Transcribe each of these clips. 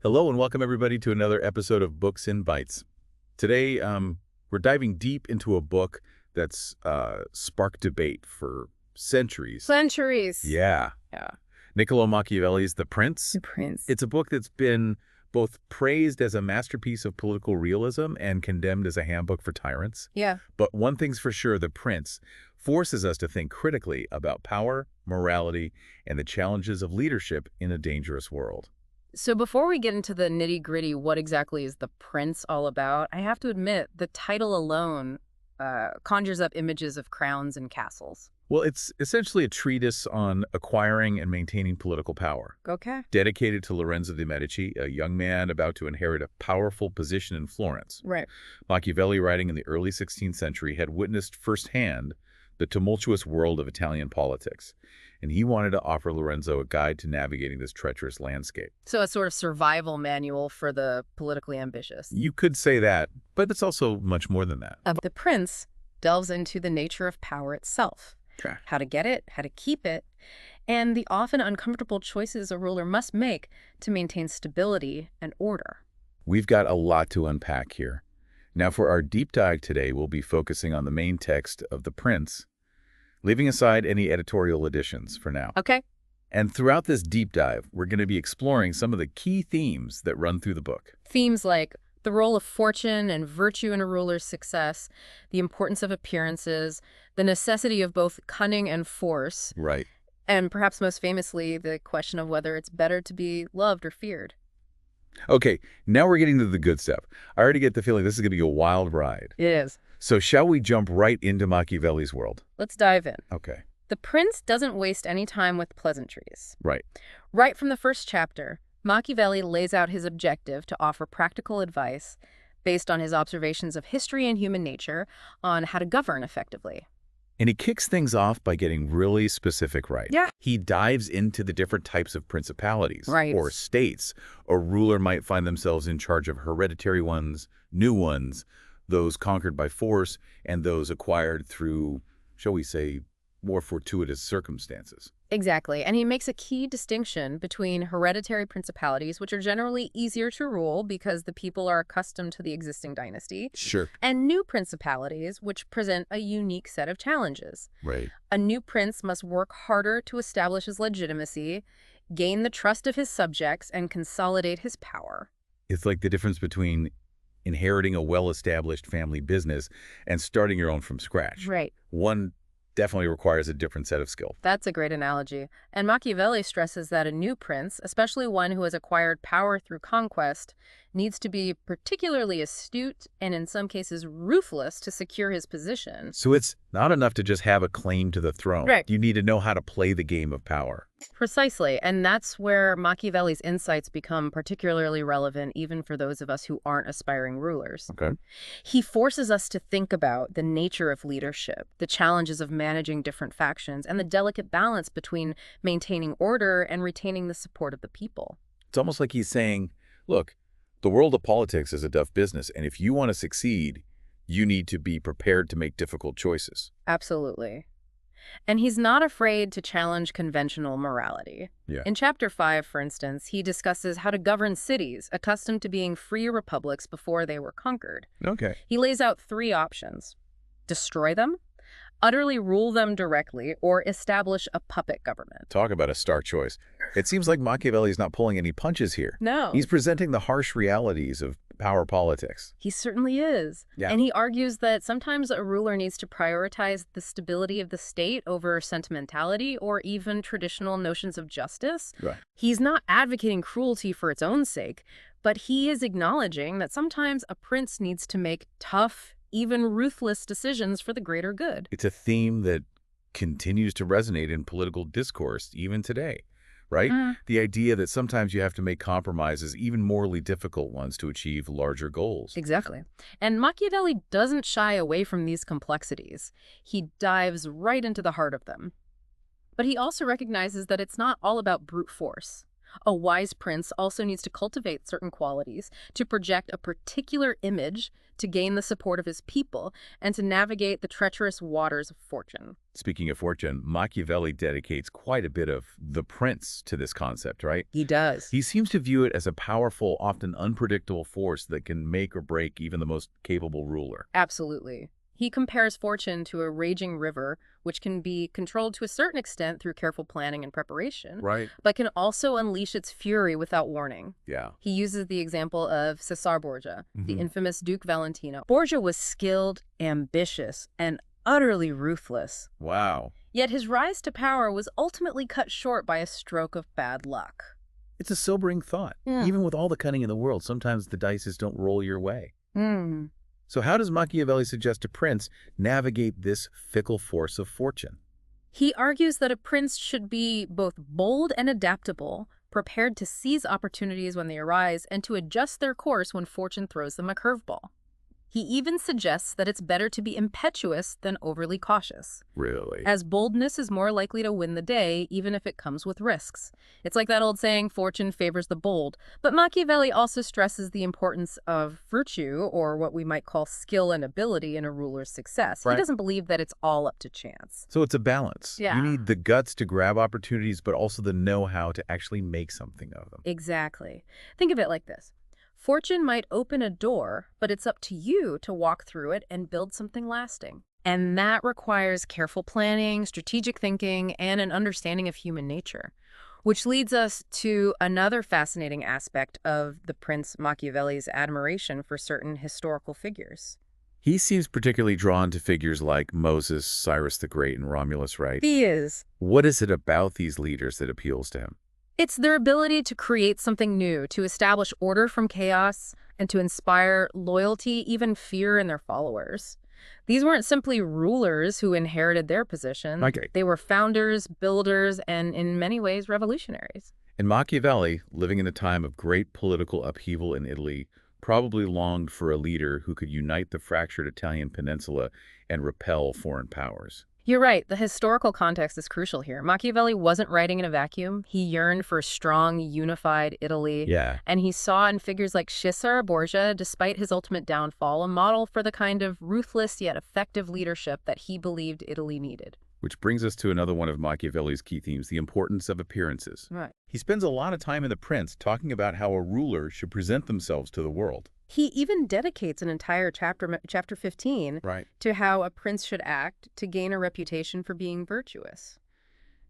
Hello and welcome everybody to another episode of Books in Bytes. Today, we're diving deep into a book that's sparked debate for centuries. Centuries. Yeah. Yeah. Niccolò Machiavelli's The Prince. The Prince. It's a book that's been both praised as a masterpiece of political realism and condemned as a handbook for tyrants. Yeah. But one thing's for sure, The Prince forces us to think critically about power, morality, and the challenges of leadership in a dangerous world. So before we get into the nitty-gritty, what exactly is The Prince all about, I have to admit the title alone conjures up images of crowns and castles. Well, it's essentially a treatise on acquiring and maintaining political power. Okay. Dedicated to Lorenzo de' Medici, a young man about to inherit a powerful position in Florence. Right. Machiavelli, writing in the early 16th century, had witnessed firsthand the tumultuous world of Italian politics, and he wanted to offer Lorenzo a guide to navigating this treacherous landscape. So a sort of survival manual for the politically ambitious. You could say that, but it's also much more than that. The Prince delves into the nature of power itself. Okay. How to get it, how to keep it, and the often uncomfortable choices a ruler must make to maintain stability and order. We've got a lot to unpack here. Now, for our deep dive today, we'll be focusing on the main text of The Prince, leaving aside any editorial additions for now. Okay. And throughout this deep dive, we're going to be exploring some of the key themes that run through the book. Themes like the role of fortune and virtue in a ruler's success, the importance of appearances, the necessity of both cunning and force, Right. and perhaps most famously, the question of whether it's better to be loved or feared. Okay, now we're getting to the good stuff. I already get the feeling this is going to be a wild ride. It is. So shall we jump right into Machiavelli's world? Let's dive in. Okay. The Prince doesn't waste any time with pleasantries. Right. Right from the first chapter, Machiavelli lays out his objective to offer practical advice based on his observations of history and human nature on how to govern effectively. And he kicks things off by getting really specific right. Yeah. He dives into the different types of principalities Right. or states. A ruler might find themselves in charge of hereditary ones, new ones, those conquered by force, and those acquired through, shall we say, more fortuitous circumstances. Exactly, and he makes a key distinction between hereditary principalities, which are generally easier to rule because the people are accustomed to the existing dynasty, Sure. and new principalities, which present a unique set of challenges. Right. A new prince must work harder to establish his legitimacy, gain the trust of his subjects, and consolidate his power. It's like the difference between inheriting a well-established family business and starting your own from scratch. Right. One definitely requires a different set of skill. That's a great analogy. And Machiavelli stresses that a new prince, especially one who has acquired power through conquest, needs to be particularly astute and in some cases ruthless to secure his position. So it's not enough to just have a claim to the throne. Right. You need to know how to play the game of power. Precisely, and that's where Machiavelli's insights become particularly relevant even for those of us who aren't aspiring rulers. Okay. He forces us to think about the nature of leadership, the challenges of managing different factions, and the delicate balance between maintaining order and retaining the support of the people. It's almost like he's saying, look, the world of politics is a tough business, and if you want to succeed, you need to be prepared to make difficult choices. Absolutely. And he's not afraid to challenge conventional morality. Yeah. In Chapter 5, for instance, he discusses how to govern cities accustomed to being free republics before they were conquered. Okay. He lays out 3 options: destroy them, utterly rule them directly, or establish a puppet government. Talk about a stark choice. It seems like Machiavelli is not pulling any punches here. No. He's presenting the harsh realities of power politics. He certainly is. Yeah. And he argues that sometimes a ruler needs to prioritize the stability of the state over sentimentality or even traditional notions of justice. Right. He's not advocating cruelty for its own sake, but he is acknowledging that sometimes a prince needs to make tough, even ruthless decisions for the greater good. It's a theme that continues to resonate in political discourse even today, right? The idea that sometimes you have to make compromises, even morally difficult ones, to achieve larger goals. Exactly. And Machiavelli doesn't shy away from these complexities. He dives right into the heart of them. But he also recognizes that it's not all about brute force. A wise prince also needs to cultivate certain qualities to project a particular image to gain the support of his people and to navigate the treacherous waters of fortune. Speaking of fortune, Machiavelli dedicates quite a bit of the prince to this concept, right? He does. He seems to view it as a powerful, often unpredictable force that can make or break even the most capable ruler. Absolutely. He compares fortune to a raging river, which can be controlled to a certain extent through careful planning and preparation, Right. but can also unleash its fury without warning. Yeah. He uses the example of Caesar Borgia, the Mhm. infamous Duke Valentino. Borgia was skilled, ambitious, and utterly ruthless. Wow. Yet his rise to power was ultimately cut short by a stroke of bad luck. It's a sobering thought. Yeah. Even with all the cunning in the world, sometimes the dice just don't roll your way. Hmm. So how does Machiavelli suggest a prince navigate this fickle force of fortune? He argues that a prince should be both bold and adaptable, prepared to seize opportunities when they arise and to adjust their course when fortune throws them a curveball. He even suggests that it's better to be impetuous than overly cautious, Really? as boldness is more likely to win the day even if it comes with risks. It's like that old saying, fortune favors the bold. But Machiavelli also stresses the importance of virtue, or what we might call skill and ability, in a ruler's success. Right. He doesn't believe that it's all up to chance. So it's a balance. Yeah. You need the guts to grab opportunities, but also the know-how to actually make something of them. Exactly. Think of it like this. Fortune might open a door, but it's up to you to walk through it and build something lasting. And that requires careful planning, strategic thinking, and an understanding of human nature. Which leads us to another fascinating aspect of the Prince Machiavelli's admiration for certain historical figures. He seems particularly drawn to figures like Moses, Cyrus the Great, and Romulus, right? He is. What is it about these leaders that appeals to him? It's their ability to create something new, to establish order from chaos, and to inspire loyalty, even fear in their followers. These weren't simply rulers who inherited their position. Okay. They were founders, builders, and in many ways, revolutionaries. And Machiavelli, living in a time of great political upheaval in Italy, probably longed for a leader who could unite the fractured Italian peninsula and repel foreign powers. You're right. The historical context is crucial here. Machiavelli wasn't writing in a vacuum. He yearned for a strong, unified Italy. Yeah. And he saw in figures like Caesar Borgia, despite his ultimate downfall, a model for the kind of ruthless yet effective leadership that he believed Italy needed. Which brings us to another one of Machiavelli's key themes, the importance of appearances. Right. He spends a lot of time in The Prince talking about how a ruler should present themselves to the world. He even dedicates an entire chapter 15, Right. to how a prince should act to gain a reputation for being virtuous.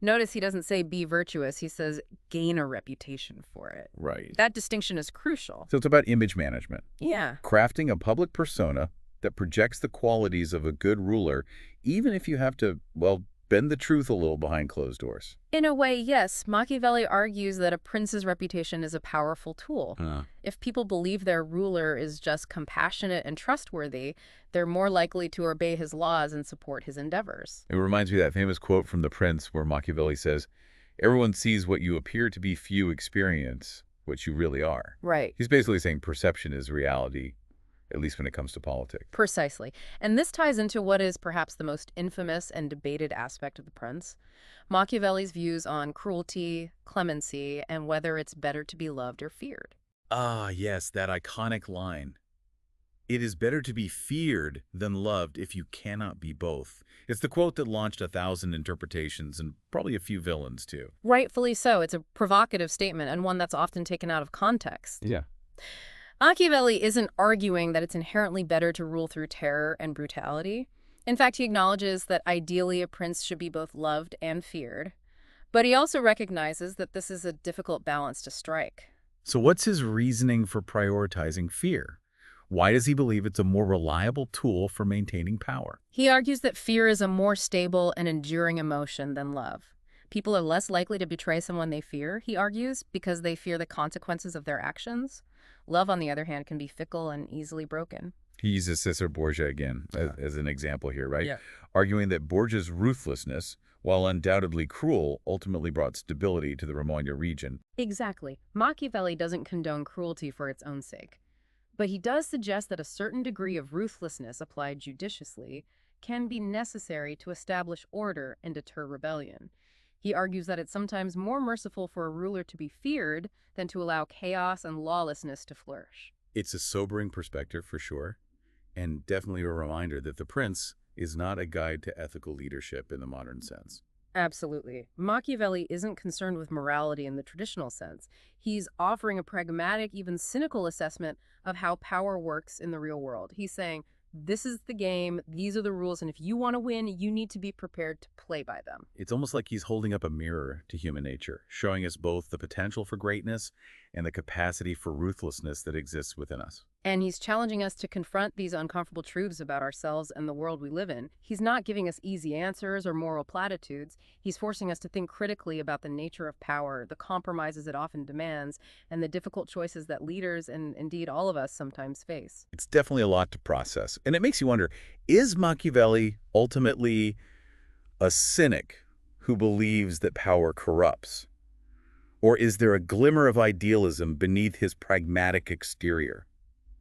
Notice he doesn't say be virtuous, he says gain a reputation for it. Right. That distinction is crucial. So it's about image management, Yeah. crafting a public persona that projects the qualities of a good ruler, even if you have to, well, bend the truth a little behind closed doors. In a way, yes, Machiavelli argues that a prince's reputation is a powerful tool. If people believe their ruler is just compassionate and trustworthy, they're more likely to obey his laws and support his endeavors. It reminds me of that famous quote from The Prince where Machiavelli says, "Everyone sees what you appear to be few experience, what you really are." Right. He's basically saying perception is reality, at least when it comes to politics. Precisely. And this ties into what is perhaps the most infamous and debated aspect of The Prince, Machiavelli's views on cruelty, clemency, and whether it's better to be loved or feared. Ah, yes, that iconic line. It is better to be feared than loved if you cannot be both. It's the quote that launched 1,000 interpretations and probably a few villains, too. Rightfully so. It's a provocative statement and one that's often taken out of context. Yeah. Machiavelli isn't arguing that it's inherently better to rule through terror and brutality. In fact, he acknowledges that ideally a prince should be both loved and feared. But he also recognizes that this is a difficult balance to strike. So what's his reasoning for prioritizing fear? Why does he believe it's a more reliable tool for maintaining power? He argues that fear is a more stable and enduring emotion than love. People are less likely to betray someone they fear, he argues, because they fear the consequences of their actions. Love, on the other hand, can be fickle and easily broken. He uses Caesar Borgia again as an example here, right? Yeah. Arguing that Borgia's ruthlessness, while undoubtedly cruel, ultimately brought stability to the Romagna region. Exactly. Machiavelli doesn't condone cruelty for its own sake. But he does suggest that a certain degree of ruthlessness applied judiciously can be necessary to establish order and deter rebellion. He argues that it's sometimes more merciful for a ruler to be feared than to allow chaos and lawlessness to flourish. It's a sobering perspective for sure, and definitely a reminder that the prince is not a guide to ethical leadership in the modern sense. Absolutely. Machiavelli isn't concerned with morality in the traditional sense. He's offering a pragmatic, even cynical assessment of how power works in the real world. He's saying, this is the game, these are the rules, and if you want to win, you need to be prepared to play by them. It's almost like he's holding up a mirror to human nature, showing us both the potential for greatness and the capacity for ruthlessness that exists within us. And he's challenging us to confront these uncomfortable truths about ourselves and the world we live in. He's not giving us easy answers or moral platitudes. He's forcing us to think critically about the nature of power, the compromises it often demands, and the difficult choices that leaders and indeed all of us sometimes face. It's definitely a lot to process, and it makes you wonder, is Machiavelli ultimately a cynic who believes that power corrupts? Or is there a glimmer of idealism beneath his pragmatic exterior?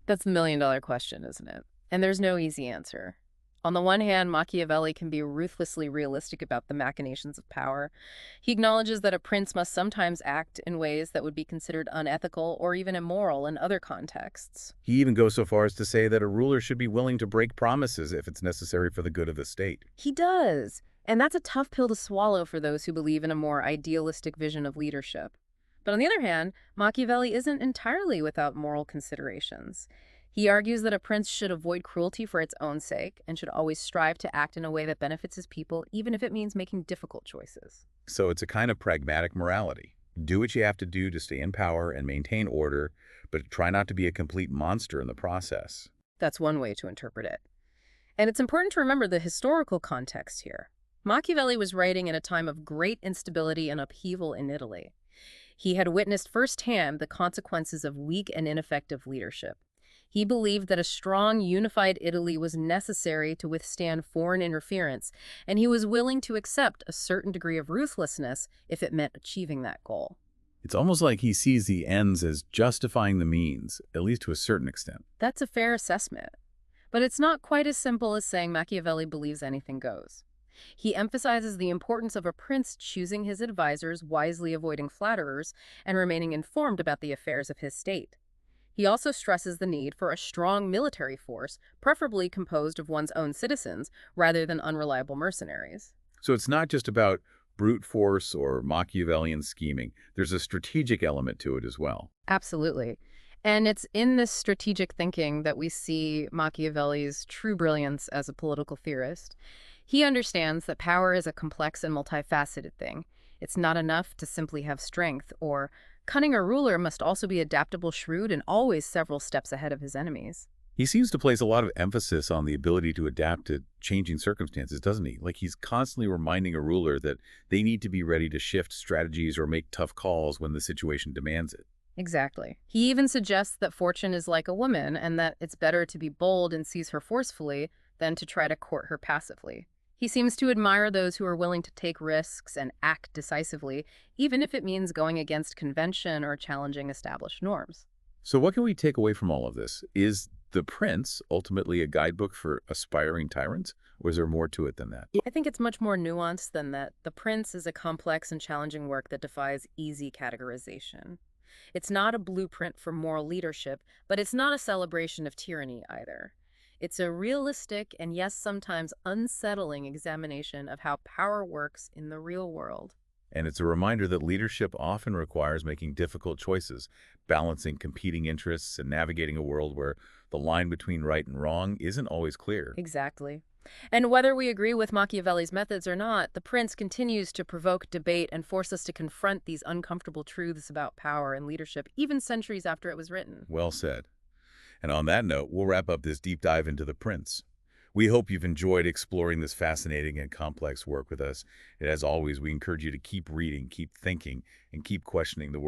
That's the million-dollar question, isn't it? And there's no easy answer. On the one hand, Machiavelli can be ruthlessly realistic about the machinations of power. He acknowledges that a prince must sometimes act in ways that would be considered unethical or even immoral in other contexts. He even goes so far as to say that a ruler should be willing to break promises if it's necessary for the good of the state. He does. And that's a tough pill to swallow for those who believe in a more idealistic vision of leadership. But on the other hand, Machiavelli isn't entirely without moral considerations. He argues that a prince should avoid cruelty for its own sake and should always strive to act in a way that benefits his people, even if it means making difficult choices. So it's a kind of pragmatic morality. Do what you have to do to stay in power and maintain order, but try not to be a complete monster in the process. That's one way to interpret it. And it's important to remember the historical context here. Machiavelli was writing in a time of great instability and upheaval in Italy. He had witnessed firsthand the consequences of weak and ineffective leadership. He believed that a strong, unified Italy was necessary to withstand foreign interference, and he was willing to accept a certain degree of ruthlessness if it meant achieving that goal. It's almost like he sees the ends as justifying the means, at least to a certain extent. That's a fair assessment. But it's not quite as simple as saying Machiavelli believes anything goes. He emphasizes the importance of a prince choosing his advisors, wisely avoiding flatterers, and remaining informed about the affairs of his state. He also stresses the need for a strong military force, preferably composed of one's own citizens, rather than unreliable mercenaries. So it's not just about brute force or Machiavellian scheming. There's a strategic element to it as well. Absolutely. And it's in this strategic thinking that we see Machiavelli's true brilliance as a political theorist. He understands that power is a complex and multifaceted thing. It's not enough to simply have strength, or cunning a ruler must also be adaptable, shrewd, and always several steps ahead of his enemies. He seems to place a lot of emphasis on the ability to adapt to changing circumstances, doesn't he? Like he's constantly reminding a ruler that they need to be ready to shift strategies or make tough calls when the situation demands it. Exactly. He even suggests that fortune is like a woman and that it's better to be bold and seize her forcefully than to try to court her passively. He seems to admire those who are willing to take risks and act decisively, even if it means going against convention or challenging established norms. So what can we take away from all of this? Is The Prince ultimately a guidebook for aspiring tyrants, or is there more to it than that? I think it's much more nuanced than that. The Prince is a complex and challenging work that defies easy categorization. It's not a blueprint for moral leadership, but it's not a celebration of tyranny either. It's a realistic and, yes, sometimes unsettling examination of how power works in the real world. And it's a reminder that leadership often requires making difficult choices, balancing competing interests, and navigating a world where the line between right and wrong isn't always clear. Exactly. And whether we agree with Machiavelli's methods or not, The Prince continues to provoke debate and force us to confront these uncomfortable truths about power and leadership, even centuries after it was written. Well said. And on that note, we'll wrap up this deep dive into The Prince. We hope you've enjoyed exploring this fascinating and complex work with us. And as always, we encourage you to keep reading, keep thinking, and keep questioning the world.